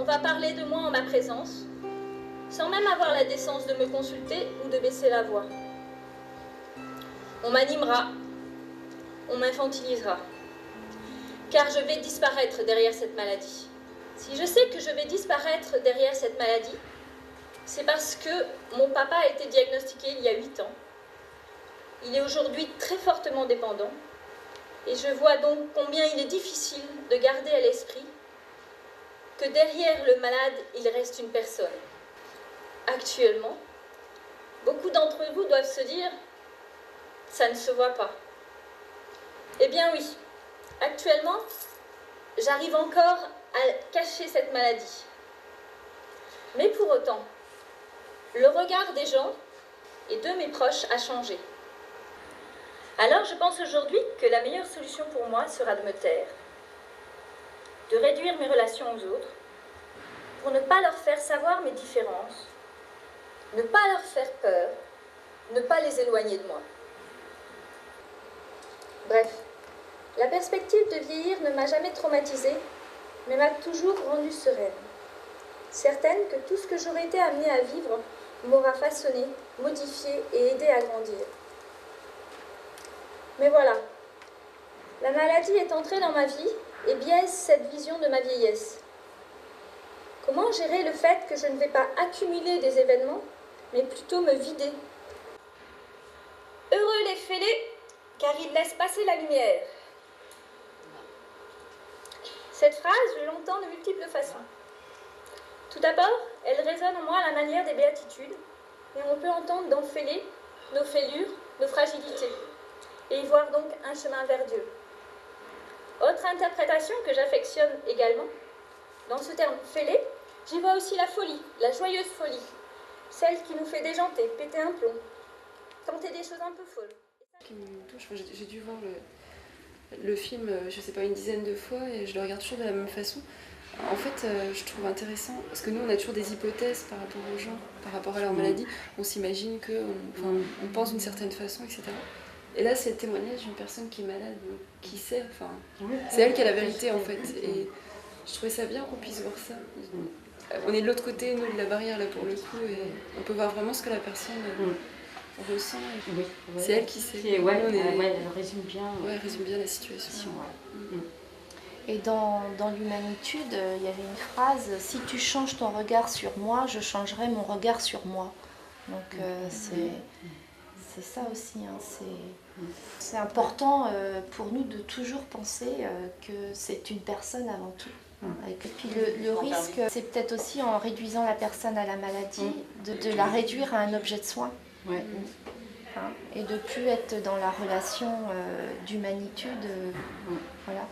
va parler de moi en ma présence, sans même avoir la décence de me consulter ou de baisser la voix. On m'animera, on m'infantilisera, car je vais disparaître derrière cette maladie. Si je sais que je vais disparaître derrière cette maladie, c'est parce que mon papa a été diagnostiqué il y a 8 ans. Il est aujourd'hui très fortement dépendant, et je vois donc combien il est difficile de garder à l'esprit que derrière le malade, il reste une personne. Actuellement, beaucoup d'entre vous doivent se dire « ça ne se voit pas ». Eh bien oui, actuellement, j'arrive encore à cacher cette maladie. Mais pour autant, le regard des gens et de mes proches a changé. Alors je pense aujourd'hui que la meilleure solution pour moi sera de me taire, de réduire mes relations aux autres, pour ne pas leur faire savoir mes différences, ne pas leur faire peur, ne pas les éloigner de moi. Bref, la perspective de vieillir ne m'a jamais traumatisée, mais m'a toujours rendue sereine. Certaine que tout ce que j'aurais été amenée à vivre m'aura façonné, modifié et aidé à grandir. Mais voilà, la maladie est entrée dans ma vie et biaise cette vision de ma vieillesse. Comment gérer le fait que je ne vais pas accumuler des événements, mais plutôt me vider? Heureux les fêlés, car ils laissent passer la lumière. Cette phrase, je l'entends de multiples façons. Tout d'abord, elle résonne en moi à la manière des béatitudes, et on peut entendre dans fêlés nos fêlures, nos fragilités, et y voir donc un chemin vers Dieu. Autre interprétation que j'affectionne également, dans ce terme fêlé, j'y vois aussi la folie, la joyeuse folie, celle qui nous fait déjanter, péter un plomb, tenter des choses un peu folles. Ce qui me touche, j'ai dû voir le film, je sais pas, une dizaine de fois et je le regarde toujours de la même façon. En fait, je trouve intéressant, parce que nous on a toujours des hypothèses par rapport aux gens, par rapport à leur maladie. On s'imagine qu'on pense d'une certaine façon, etc. Et là, c'est le témoignage d'une personne qui est malade, qui sait, c'est elle qui a la vérité en fait. Et je trouvais ça bien qu'on puisse voir ça. On est de l'autre côté, nous, de la barrière là pour le coup, et on peut voir vraiment ce que la personne ressent. Oui, c'est elle qui sait. Elle résume bien. Elle résume bien la situation. Et dans l'humanitude, il y avait une phrase « Si tu changes ton regard sur moi, je changerai mon regard sur moi ». Donc c'est ça aussi, hein, c'est important pour nous de toujours penser que c'est une personne avant tout. Et puis le risque, c'est peut-être aussi en réduisant la personne à la maladie, de la réduire à un objet de soin. Hein, et de plus être dans la relation d'humanitude. Voilà.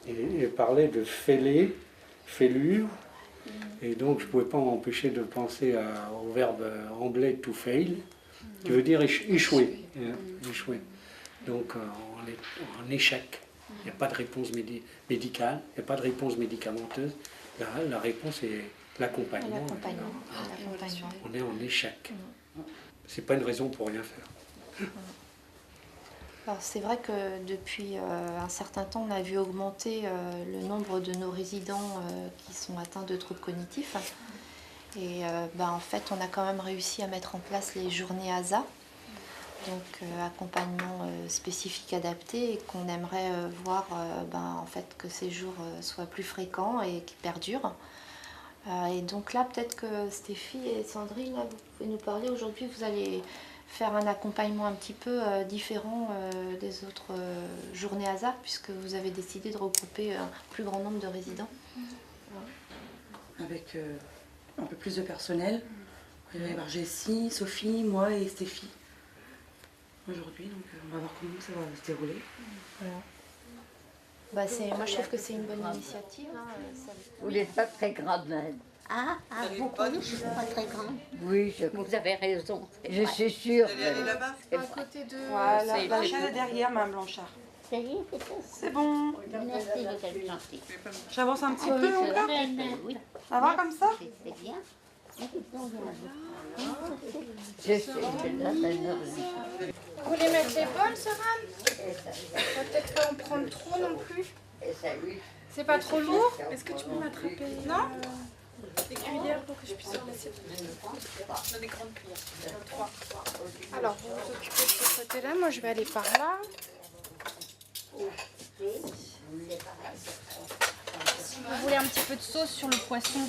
Et parler de fêlé, fêlure, et donc je ne pouvais pas m'empêcher de penser au verbe anglais to fail, qui veut dire échouer. Échouer. Donc en échec. Il n'y a pas de réponse médicale, il n'y a pas de réponse médicamenteuse. La réponse est l'accompagnement. On est en échec. C'est pas une raison pour rien faire. Alors c'est vrai que depuis un certain temps, on a vu augmenter le nombre de nos résidents qui sont atteints de troubles cognitifs. Et en fait, on a quand même réussi à mettre en place les journées ASA, donc accompagnement spécifique adapté, et qu'on aimerait voir en fait, que ces jours soient plus fréquents et qui perdurent. Et donc là, peut-être que Stéphie et Sandrine, là, vous pouvez nous parler. Aujourd'hui, vous allez faire un accompagnement un petit peu différent des autres journées ASA, puisque vous avez décidé de regrouper un plus grand nombre de résidents. Avec un peu plus de personnel. Il va y avoir Jessie, Sophie, moi et Stéphie. Aujourd'hui, donc on va voir comment ça va se dérouler. Voilà. Moi je trouve que c'est une bonne initiative. Hein, Vous n'êtes pas très grande, madame. Vous croyez que je ne suis pas très grande? Oui, vous avez raison. Je suis sûre. Vous allez aller là-bas? À côté de... Voilà, Blanchard est derrière, Mme Blanchard. Ça y est, c'est ça? C'est bon. Merci, vous êtes gentil. J'avance un petit peu encore. Oui. Ça va comme ça? C'est bien. Je sais, Vous voulez mettre des bols, Soram? On va peut-être pas en prendre trop non plus. C'est pas trop lourd? Est-ce que tu peux m'attraper? Non? Des cuillères pour que je puisse faire l'assiette. On a des grandes cuillères. 3. Alors, vous vous occupez de ce côté-là. Moi, je vais aller par là. Si vous voulez un petit peu de sauce sur le poisson.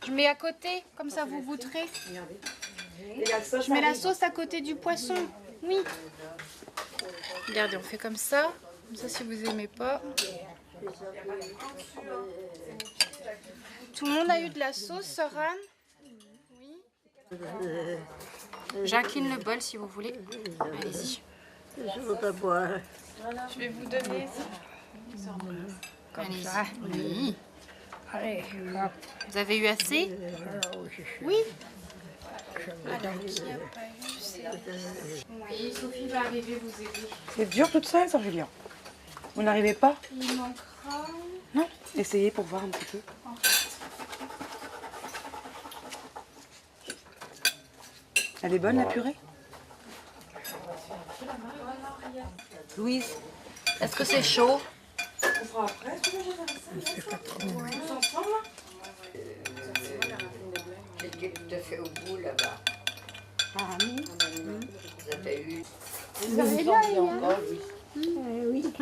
Je mets à côté, comme ça vous goûterez. Je mets la sauce à côté du poisson. Oui. Regardez, on fait comme ça. Comme ça, si vous aimez pas. Tout le monde a eu de la sauce, Soran? Oui. J'incline le bol si vous voulez. Allez-y. Je veux pas boire. Je vais vous donner ça. Comme ça. Oui. Allez, hop. Vous avez eu assez? Oui. Alors, qui n'a pas eu c'est... Oui, Sophie va arriver vous aider. C'est dur toute seule, ça, Julia. Vous n'arrivez pas? Il manquera... Non. Essayez pour voir un petit peu. Elle est bonne, la purée? Louise, est-ce que c'est chaud? On fera après. C'est pas trop. Tous ensemble? J'étais tout à fait au bout là-bas. Ah oui. Vous avez eu. Vous avez l'œil, hein? encore, oui. Oui.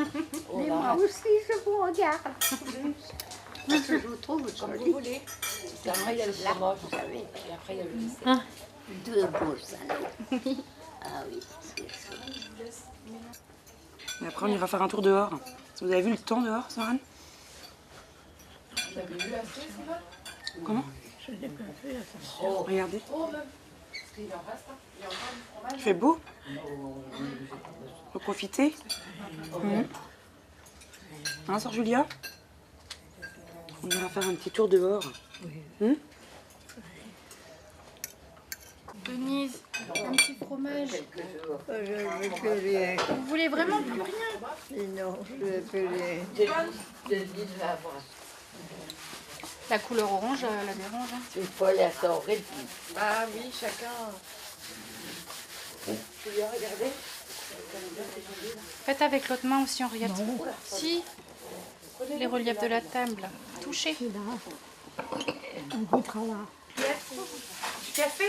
Mais moi aussi, je vous regarde. Parce que je vous trouve Comme jolie. vous voulez. Après, il y a le fromage, vous savez. Et après, il y a le dessert. Deux beaux salauds. Ah oui, c'est ça. Et après, on ira faire un tour dehors. Vous avez vu le temps dehors, Soran? Vous avez eu assez, Sophie? Comment? Je n'ai pas fait attention. Regardez. Oh, même. Parce qu'il en reste, hein. Il y a encore du fromage. Il fait beau. Faut profiter. Hein, sœur Julia? On ira faire un petit tour dehors. Denise, un petit fromage. Je ne veux plus rien. Vous voulez vraiment plus rien? Non, je ne veux plus rien. Denise va avoir La couleur orange, la dérange. Hein. une fois la soirée. Ah oui, chacun. Tu lui as regardé? Faites avec l'autre main aussi, on regarde. Si, les reliefs de la table. Touchez. On goûtera là. Du café?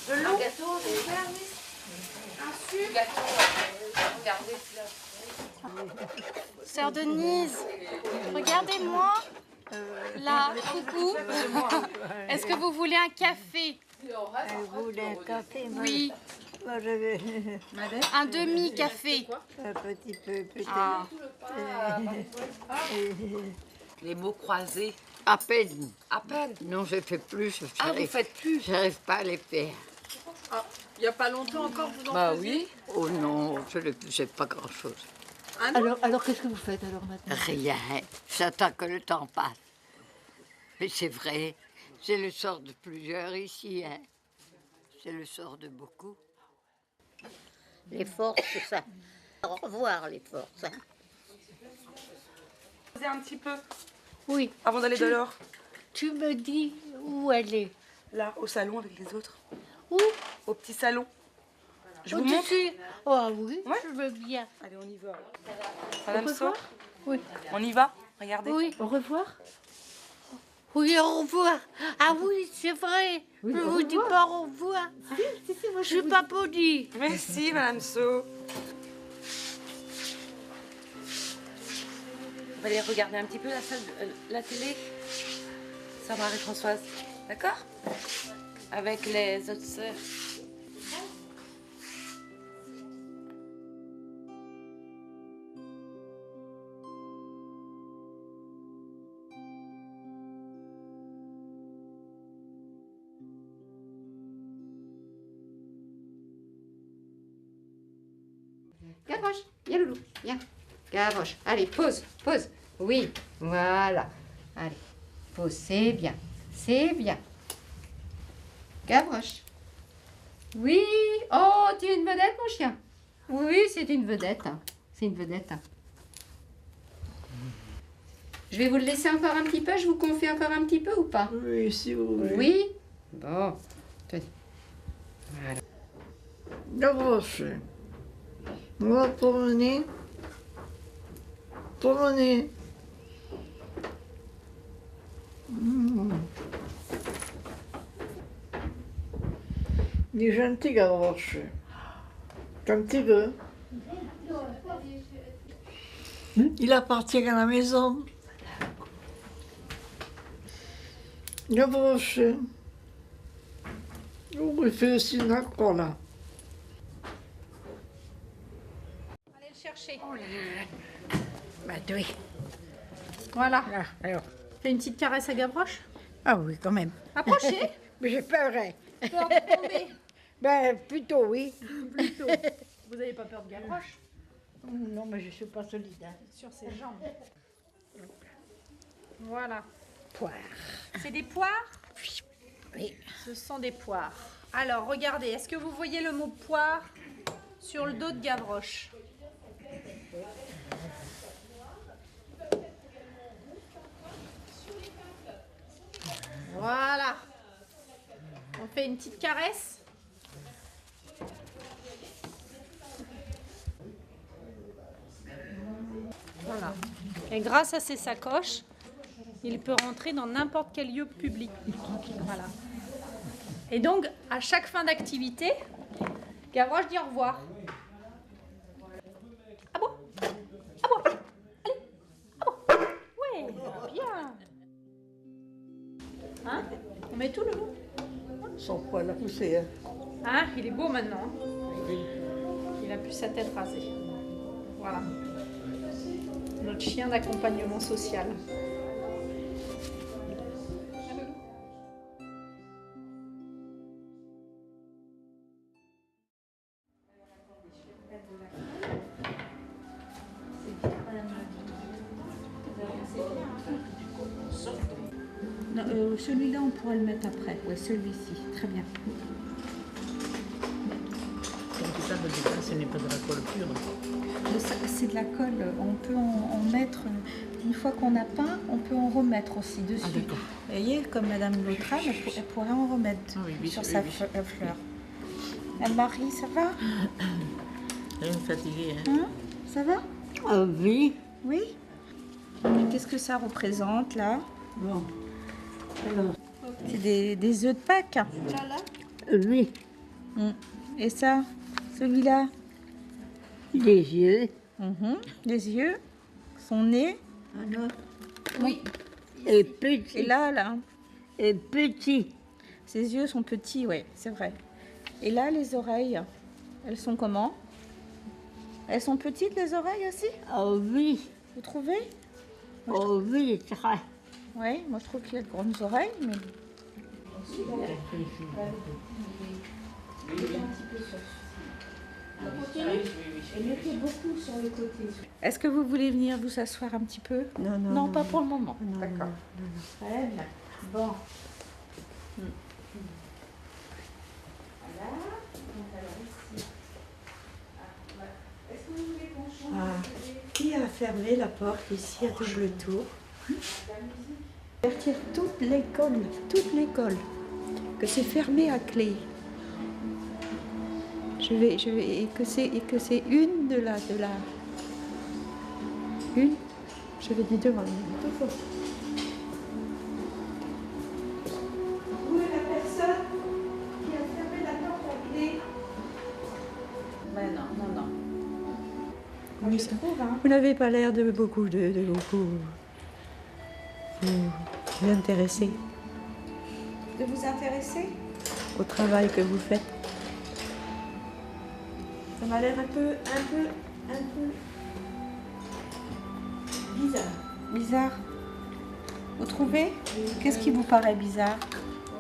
De l'eau? Un gâteau, un sucre? Regardez Sœur Denise, regardez-moi. Là, coucou. Est-ce que vous voulez un café? Vous voulez un café? Oui. Moi, je vais Un demi-café. un petit peu, peut-être. Ah. Les mots croisés. À peine. À peine. Non, je fais plus. Ah, vous faites plus? J'arrive pas à les faire. Il n'y a pas longtemps encore, vous en Bah faisiez? oui. Oh non, je ne fais pas grand-chose. Ah non? Alors qu'est-ce que vous faites alors maintenant? Rien. J'attends que le temps passe. Mais c'est vrai, c'est le sort de plusieurs ici. Hein. C'est le sort de beaucoup. Les forces, ça. Au revoir, les forces. Hein. Un petit peu Oui. avant d'aller dehors. Tu me dis où elle est? Là, au salon avec les autres. Où? Au petit salon. Je vous Au-dessus? montre. Ah oui, Ouais. je veux bien. Allez, on y va. Madame So, Oui. on y va. Regardez. Oui. Au revoir. Oui, au revoir. Ah oui, c'est vrai. Oui, je au vous dis revoir. pas au revoir. Si, moi, Je suis pas polie. Merci, Madame So. On va aller regarder un petit peu la salle, la télé. Sœur Marie-Françoise. D'accord? Avec les autres sœurs. Gavroche, viens Loulou, viens. Gavroche, allez, pose, pose. Oui, voilà. Allez, pose, c'est bien, c'est bien. Gavroche. Oui, oh, tu es une vedette mon chien. Oui, c'est une vedette. Hein. C'est une vedette. Hein. Je vais vous le laisser encore un petit peu, je vous confie encore un petit peu ou pas? Oui, si vous voulez. Oui. Bon, tenez. Voilà. Gavroche, On va promener. Promener. Il est gentil, Gavroche. Quand tu veux. Il appartient à la maison. Gavroche. Oh, il fait aussi une accord là. Allez le chercher. Bah oui. Voilà. Ah, alors. Fais une petite caresse à Gavroche. Ah oui, quand même. Approchez. Mais j'ai peur. Hein. Peur de tomber. Ben, plutôt oui. Plutôt. Vous n'avez pas peur de Gavroche? Non, mais je suis pas solide. Hein. Sur ses jambes. Voilà. Poire. C'est des poires? Oui. Ce sont des poires. Alors, regardez, est-ce que vous voyez le mot poire sur le dos de Gavroche? Voilà. On fait une petite caresse. Voilà. Et grâce à ces sacoches, il peut rentrer dans n'importe quel lieu public. Voilà. Et donc, à chaque fin d'activité, Gavroche dit au revoir. Ah bon? Ah bon? Allez. Ah bon? Ouais, bien. Hein? On met tout le mot? Son poil a poussé. Hein. Hein? Il est beau maintenant. Il a plus sa tête rasée. Voilà. Notre chien d'accompagnement social. Celui-là, on pourra le mettre après. Ouais, celui-ci. Très bien. Quand ça, de ça, ce n'est pas de la colle pure. C'est de la colle. On peut en mettre. Une fois qu'on a peint, on peut en remettre aussi dessus. Ah, d'accord. Vous voyez, comme Madame Lautrame, elle pourrait en remettre sur sa fleur. Anne-Marie, ça va? Elle est fatiguée. Hein? Ça va? Ah oui. Oui? Qu'est-ce que ça représente là? Bon. Alors. C'est des œufs de Pâques. Oui. Et ça? Celui-là? Les yeux. Les yeux. Son nez. Alors. Oui. Et petit. Et là. Et petit. Ses yeux sont petits, oui, c'est vrai. Et là, les oreilles, elles sont comment? Elles sont petites, les oreilles aussi? Oh oui. Vous trouvez? Oh oui, très. Oui, moi je trouve qu'il y a de grandes oreilles, mais... Est-ce que vous voulez venir vous asseoir un petit peu? Non, pas pour le moment. D'accord. Très bien. Bon. Voilà. Donc alors ici. Est-ce que vous voulez qu'on change? Qui a fermé la porte ici à double tour? Avertir toute l'école, que c'est fermé à clé. Je vais, et que c'est une de la, une, je vais dire devant deux fois. Où est la personne qui a fermé la porte à clé? Ben non. Oui, ça, vous n'avez pas l'air de beaucoup vous intéresser De vous intéresser? au travail que vous faites. Ça m'a l'air un peu bizarre. Bizarre. Vous trouvez? Qu'est-ce qui vous paraît bizarre?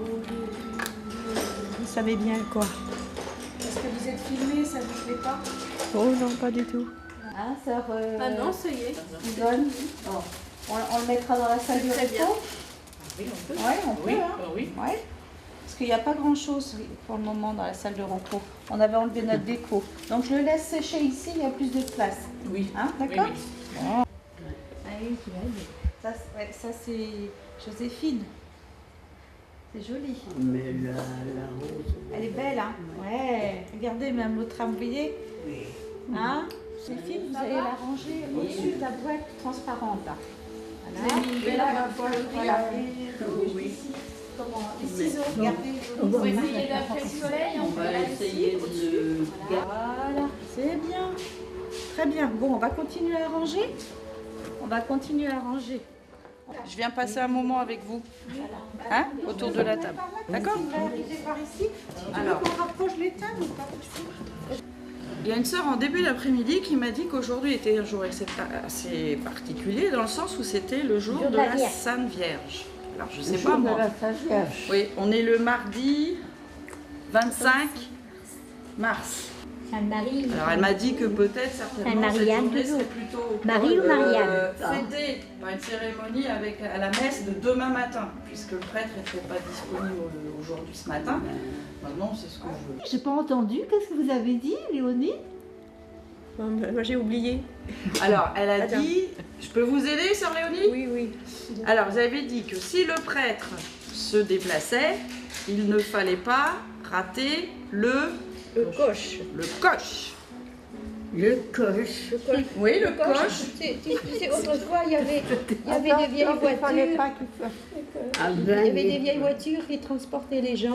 Vous savez bien quoi? Est-ce que vous êtes filmé, ça vous plaît pas? Oh non, pas du tout. Hein, sœur Ah non, ça y est. Yvonne? Bon. On le mettra dans la salle de repos? Oui, on peut. Oui, on peut. Oui, Hein. oui. Ouais. Parce qu'il n'y a pas grand-chose pour le moment dans la salle de repos. On avait enlevé notre déco. Donc je le laisse sécher ici, il y a plus de place. Oui. Hein, d'accord? Oui, Bon. Allez, ça, ça c'est Joséphine. C'est joli. Mais la rose. Elle est belle, hein? Ouais. Regardez, même l'autre âme, vous voyez? Oui. Hein? Ces fils, vous allez la ranger au-dessus de la boîte transparente. Là. Voilà. Et là, voilà. Comment? Les ciseaux, regardez. On va essayer d'après le soleil. On va essayer de le... Voilà, c'est bien. Très bien. Bon, on va continuer à ranger. On va continuer à ranger. Je viens passer un moment avec vous, hein, autour de la table. D'accord? Alors, on rapproche les tables ou pas? Il y a une sœur en début d'après-midi qui m'a dit qu'aujourd'hui était un jour assez particulier dans le sens où c'était le jour de la Sainte Vierge. Alors je sais pas moi. De la Sainte Vierge. Oui, on est le mardi 25 mars. Sainte-Marie. Alors elle m'a dit que peut-être certainement cette journée serait plutôt Marie ou Marianne? fêtée par une cérémonie à la messe de demain matin, puisque le prêtre n'était pas disponible aujourd'hui ce matin. Maintenant c'est ce que je veux. J'ai pas entendu, qu'est-ce que vous avez dit, Léonie? Moi j'ai oublié. Alors elle a dit, je peux vous aider sœur Léonie? Oui, oui. Alors vous avez dit que si le prêtre se déplaçait, il ne fallait pas rater le coche. Le coche. Le coche. Oui, le coche. Tu sais, autrefois, il y avait des vieilles voitures. Il y avait des vieilles voitures qui transportaient les gens.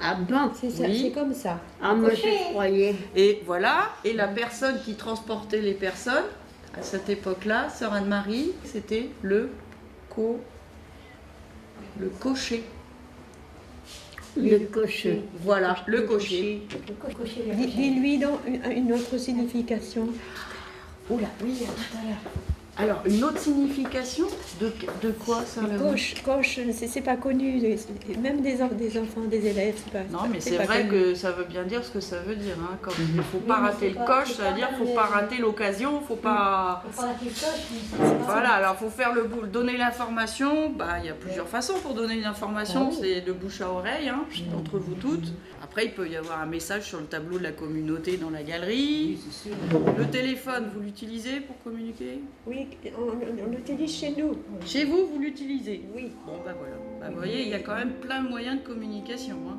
Ah ben, C'est ça, Oui. c'est comme ça. ah moi je croyais. Et voilà, et la personne qui transportait les personnes, à cette époque-là, sœur Anne-Marie, c'était le cocher. Le cocher. Voilà, le cocher. Dis-lui donc une autre signification. Oula, oui, à tout à l'heure. Alors, une autre signification de quoi, sœur Léonie? Coche, c'est pas connu, même des enfants, des élèves, c'est pas. Non, mais c'est vrai que ça veut bien dire ce que ça veut dire. Hein. Comme il ne faut pas rater le coche, ça veut dire qu'il ne faut pas rater l'occasion, faut pas. Voilà, alors il faut faire le boulot, donner l'information. Bah, il y a plusieurs façons pour donner une information, c'est de bouche à oreille, hein, entre vous toutes. Après, il peut y avoir un message sur le tableau de la communauté dans la galerie. Le téléphone, vous l'utilisez pour communiquer? Oui, on l'utilise chez nous. Chez vous, vous l'utilisez? Oui. Bon, bah voilà. Bah, vous voyez, il y a quand même plein de moyens de communication. Hein.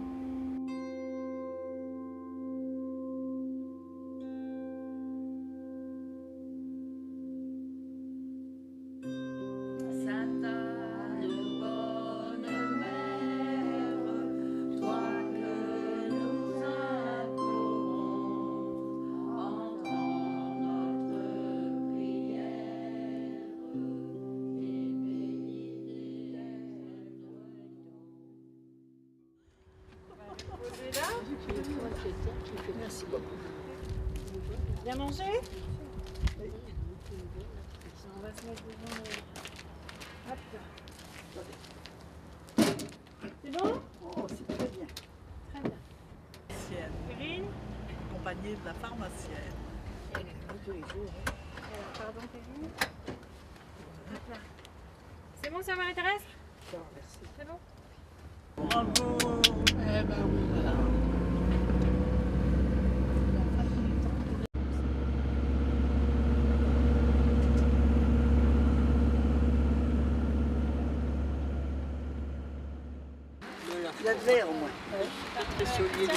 Merci beaucoup. Bien mangé? On va se mettre devant le... Hop. C'est bon? Oh, c'est très bien. Très bien. Perrine? Accompagnée de la pharmacienne. Pardon, Perrine? C'est bon, ça, Marie-Thérèse? Merci. C'est bon? Bravo! Eh ben oui, voilà. Il y a de verre au moins. Très solide.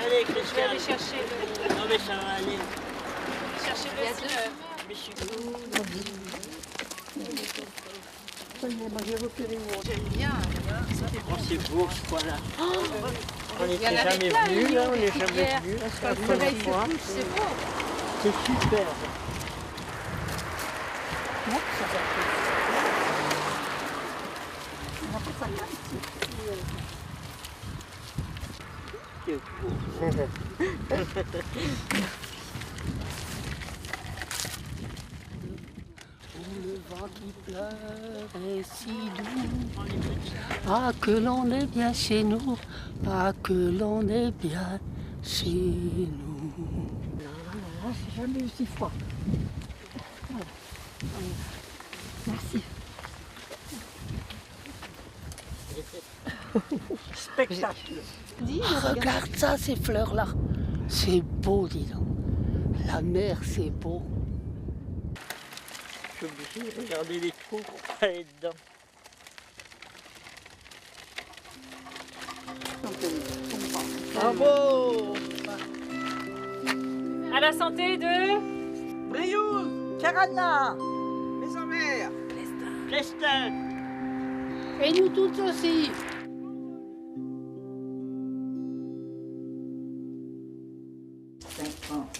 Allez, Christiane. Je vais aller chercher le... Non mais ça va aller. Chercher le fumeur. Mais je suis J'aime bien. Oh, c'est beau ce coin-là. On Il y en n'était avait jamais plein, venu, Lyon, là, on n'est jamais hier. venu. Quand le soleil se couche, c'est beau. C'est super. Le vent qui pleure est si doux. Ah, que l'on est bien chez nous. Ah, que l'on est bien chez nous. Non, j'ai jamais eu si froid. Voilà. Merci. Spectacle. Regarde ça, ces fleurs-là. C'est beau, dis donc. La mer, c'est beau. Je suis obligé de regarder les trous pour pas aller dedans. Bravo! À la santé de... Briouze, Carana, Maison-Mère, Crestin. Et nous toutes aussi.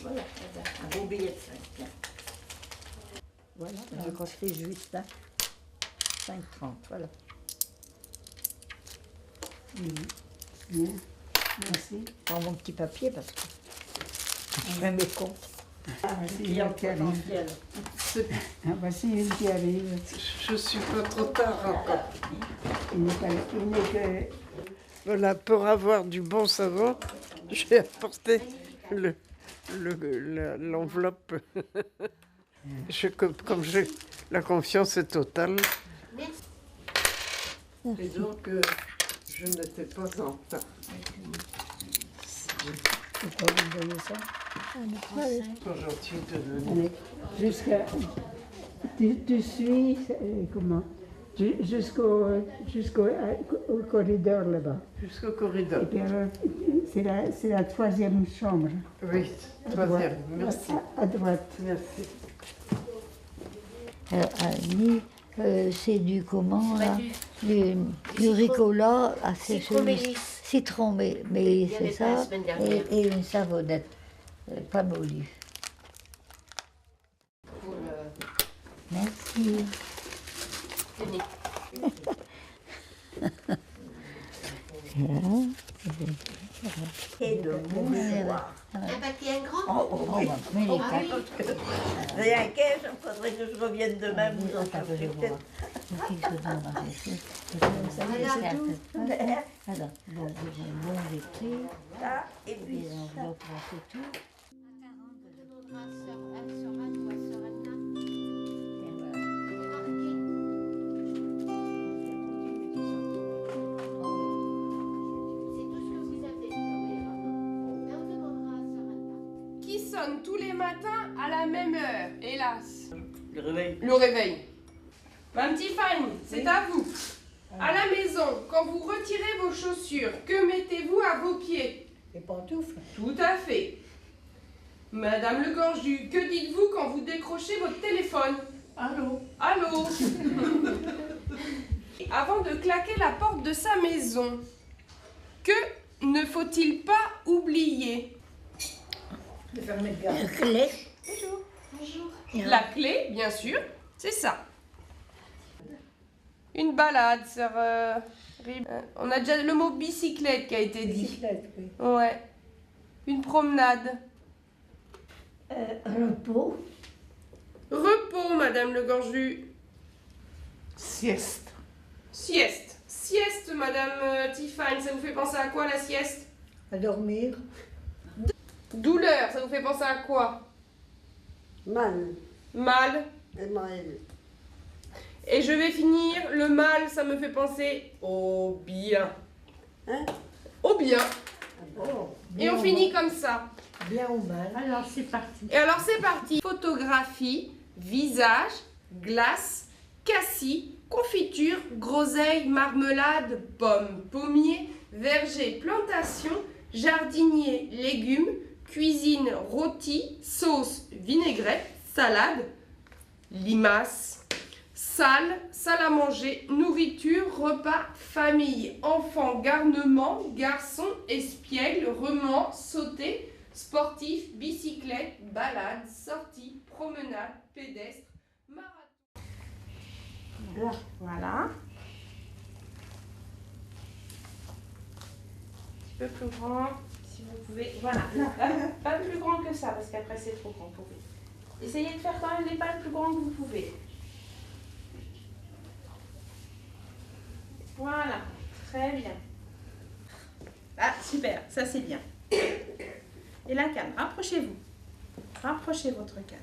Voilà, un beau billet de 5. Voilà, je construis juste, hein. 5,30, voilà. Bien, merci. Prends mon petit papier parce que je fais mes comptes. Voici une qui arrive. Voici une qui arrive. Je suis pas trop tard encore. Il n'est que... Voilà, pour avoir du bon savon, j'ai apporté l'enveloppe. Comme j'ai la confiance est totale. Et donc, je n'étais pas en retard. Pourquoi vous voyez ça? C'est gentil de venir. Allez, jusqu'à... Tu suis, comment? Jusqu'au corridor là-bas. Jusqu'au corridor. Et puis alors, c'est la 3e chambre. Oui, 3e, merci. À droite. Merci. Annie, c'est du comment là? Du ricola à citron mélisse, c'est ça, et une savonnette, pas molue. Merci. Et de mouchoirs. Un papier grand? Oui. Rien qu'est, il faudrait que je revienne demain vous en faire peut-être. Alors, bon, j'ai pris. Là, et puis les enveloppes, c'est tout. Qui sonne tous les matins à la même heure, hélas. le réveil. Le réveil. Mme Tiffany, c'est à vous. À la maison, quand vous retirez vos chaussures, que mettez-vous à vos pieds? Les pantoufles. Tout à fait. Madame Le Gorju, que dites-vous quand vous décrochez votre téléphone? Allô? Allô? Avant de claquer la porte de sa maison, que ne faut-il pas oublier? De fermer le gaz. La clé. Bonjour. Bonjour. La clé, bien sûr, c'est ça. Une balade, sœur Rib. On a déjà le mot bicyclette qui a été dit. Bicyclette, oui. Ouais. Une promenade. Repos. Repos, Madame Le Gorju. Sieste. Sieste. Sieste, Madame Tiffany. Ça vous fait penser à quoi, la sieste? À dormir. Douleur, ça vous fait penser à quoi? Mal. Mal. Et mal. Et je vais finir, le mal, ça me fait penser au bien. Hein? Au bien. Oh, Et on finit comme ça. Bien ou mal. Alors, c'est parti. Et alors c'est parti. Photographie, visage, glace, cassis, confiture, groseille, marmelade, pomme, pommier, verger, plantation, jardinier, légumes, cuisine, rôti, sauce, vinaigrette, salade, limace, salle, salle à manger, nourriture, repas, famille, enfant, garnement, garçon, espiègle, remuant, sauté, sportif, bicyclette, balade, sortie, promenade, pédestre, marathon. Voilà. Un petit peu plus grand, si vous pouvez. Voilà. Pas plus grand que ça, parce qu'après c'est trop grand pour vous. Essayez de faire quand même les pas le plus grand que vous pouvez. Voilà, très bien. Ah, super, ça c'est bien. Et la canne, rapprochez-vous. Rapprochez votre canne.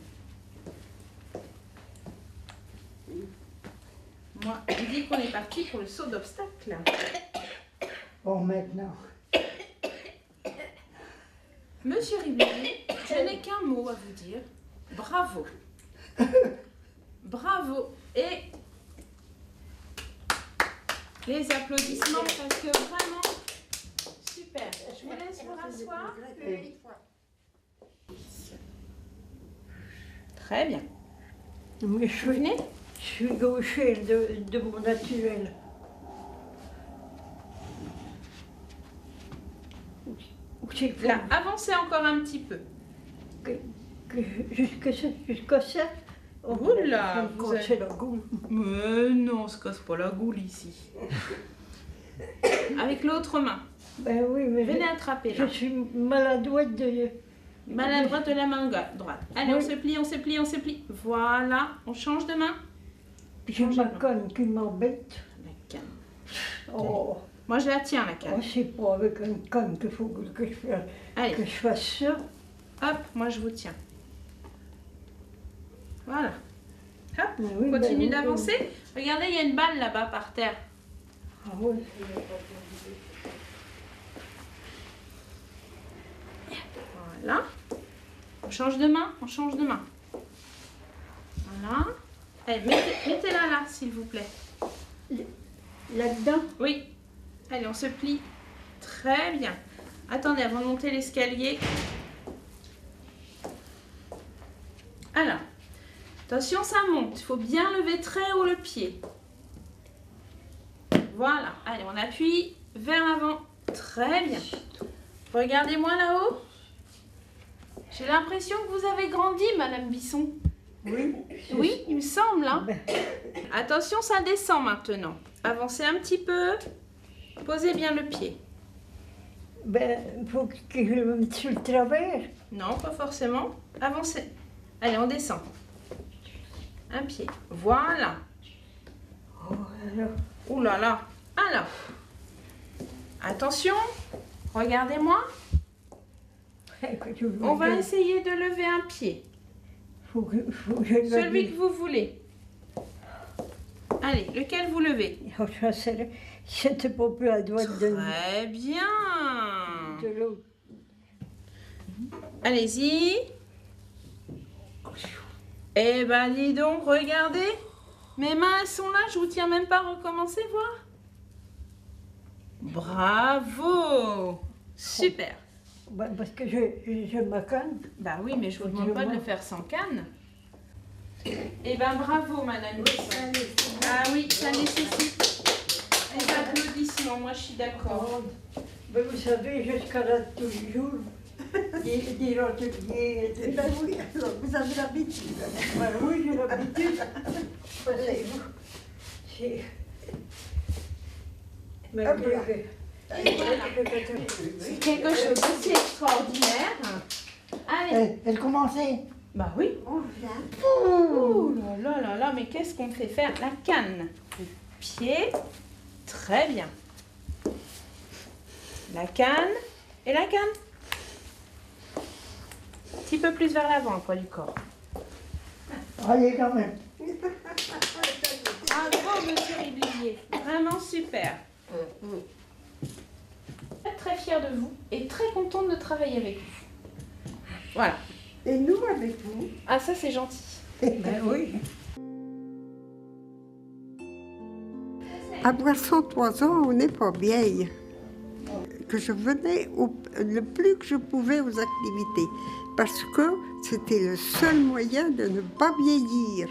Moi, je dis qu'on est parti pour le saut d'obstacle. Bon, maintenant. Monsieur Ribéry, je n'ai qu'un mot à vous dire. Bravo. Bravo. Et les applaudissements parce que vraiment super. Je vous laisse vous rasseoir. Très bien. Mais je suis gauchère de mon naturel. Là, avancez encore un petit peu. Jusqu'à ça. Oula, vous avez... avez... la goule. Mais non, on se casse pas la goule ici. Avec l'autre main. Ben oui, mais venez attraper là. Je suis maladroite de... Maladroite de la main droite. Allez, oui. On se plie, on se plie, on se plie. Voilà, on change de main. J'ai ma canne qui m'embête. La canne. Oh. Moi, je la tiens, la canne. Oh, c'est pas avec une canne qu'il faut que je fasse ça. Hop, moi, je vous tiens. Voilà. Hop, oui, continue d'avancer. Regardez, il y a une balle là-bas par terre. Ah oui. Voilà. On change de main, on change de main. Voilà. Allez, mettez-la là, s'il vous plaît. Là-dedans? Oui. Allez, on se plie. Très bien. Attendez, avant de monter l'escalier. Alors, attention, ça monte. Il faut bien lever très haut le pied. Voilà. Allez, on appuie vers l'avant. Très bien. Regardez-moi là-haut. J'ai l'impression que vous avez grandi, Madame Bisson. Oui. Oui, il me semble. Hein. Attention, ça descend maintenant. Avancez un petit peu. Posez bien le pied. Ben, il faut que je me mette sur le travers. Non, pas forcément. Avancez. Allez, on descend. Un pied. Voilà. Oh là là. Ouh là là. Alors. Attention. Regardez-moi. On va essayer de lever un pied. Celui que vous voulez. Allez, lequel vous levez? C'était pas plus à droite de Très bien. De l'autre. Allez-y. Eh ben, dis donc, regardez. Mes mains, elles sont là. Je vous tiens même pas à recommencer, voir. Bravo. Super. Bah, parce que j'ai ma canne. Bah oui, mais je vous demande pas de le faire sans canne. Eh ben bravo, Madame Bisson. Ah oui, ça nécessite des applaudissements, moi je suis d'accord. Ben, vous savez, jusqu'à là, tous les jours, des ateliers. Ben oui, alors, vous avez l'habitude. Ben oui, j'ai l'habitude. Mais c'est quelque chose d'aussi extraordinaire. Allez. Elle commençait. Bah oui. Oh là là là là, mais qu'est-ce qu'on fait faire? La canne. Le pied. Très bien. La canne et la canne. Un petit peu plus vers l'avant, poids du corps. Allez, quand même. Bravo, monsieur Riblier. Vraiment super. Je suis très fière de vous et très contente de travailler avec vous. Voilà. Et nous avec vous. Ah, ça c'est gentil. Ben oui. À 103 ans, on n'est pas vieille. Que je venais le plus que je pouvais aux activités, parce que c'était le seul moyen de ne pas vieillir.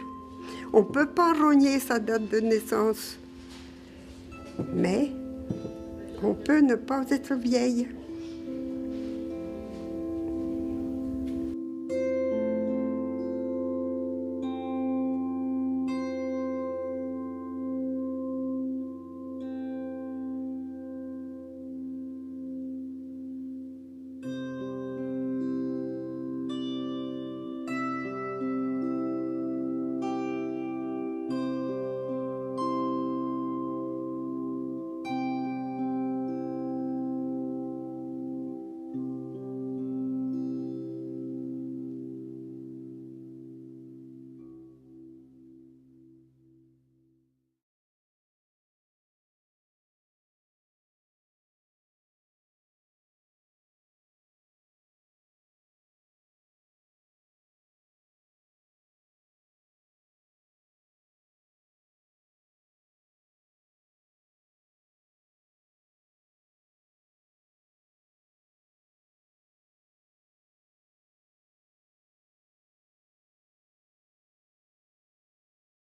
On ne peut pas rogner sa date de naissance, mais on peut ne pas être vieille.